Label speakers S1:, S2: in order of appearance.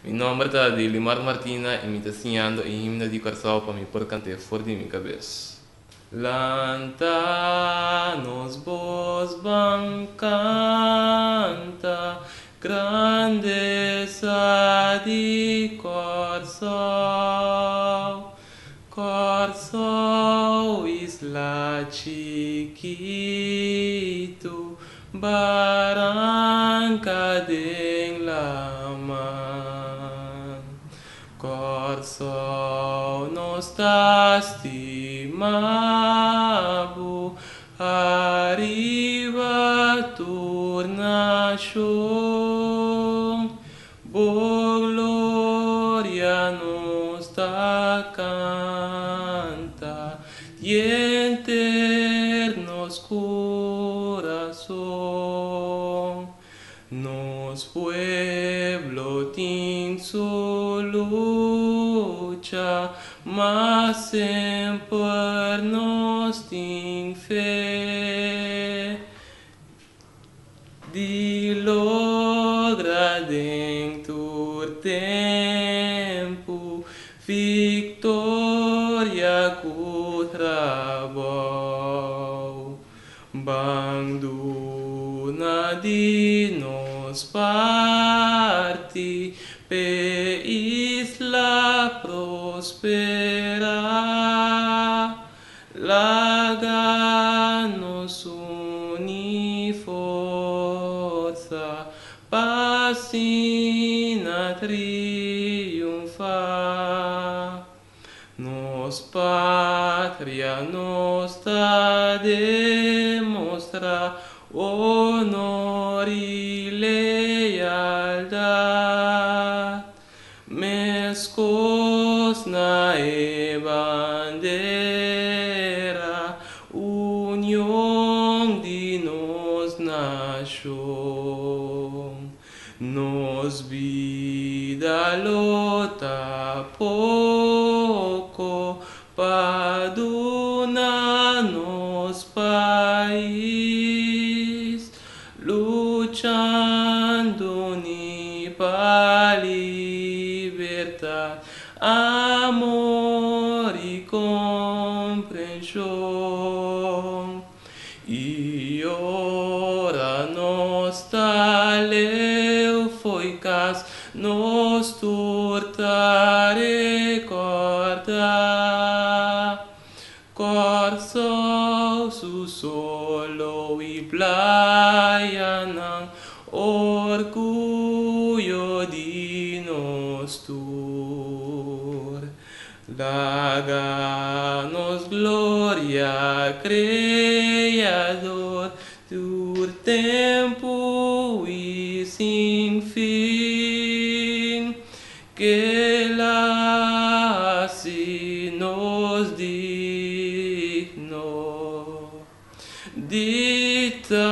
S1: Mi nombre es Dilimar Martina y me está enseñando el himno de Carçao para mi poder cantar fuerte en mi cabeza. Lantanos vos van canta, grandeza de Carçao. Carçao isla chiquito, barranca de la mar. Corso nos estimavo, arriba tornación, por gloria nos da canta, y eternos corazón. Nos pueblo tin su lucha, mas sempre nos tin fe. Di logra dentro tempo, victoria contra bom. Banduna di nos parti, pe isla prospera, laganos uni forza, passina triunfa. Nos patria nostra demostra honor y lealtad. Mescosna e bandera, unión de nos nación. Nos vida lota poco, paduna nos país, luchando ni pa libertad, amor y comprensión. Y ora nos taleu foi cas, nos turta recordar. Corso su solo y playa nan, orgullo di nos tur. Daganos gloria creador, tur tempo y sin fin, que la así nos digno. Dita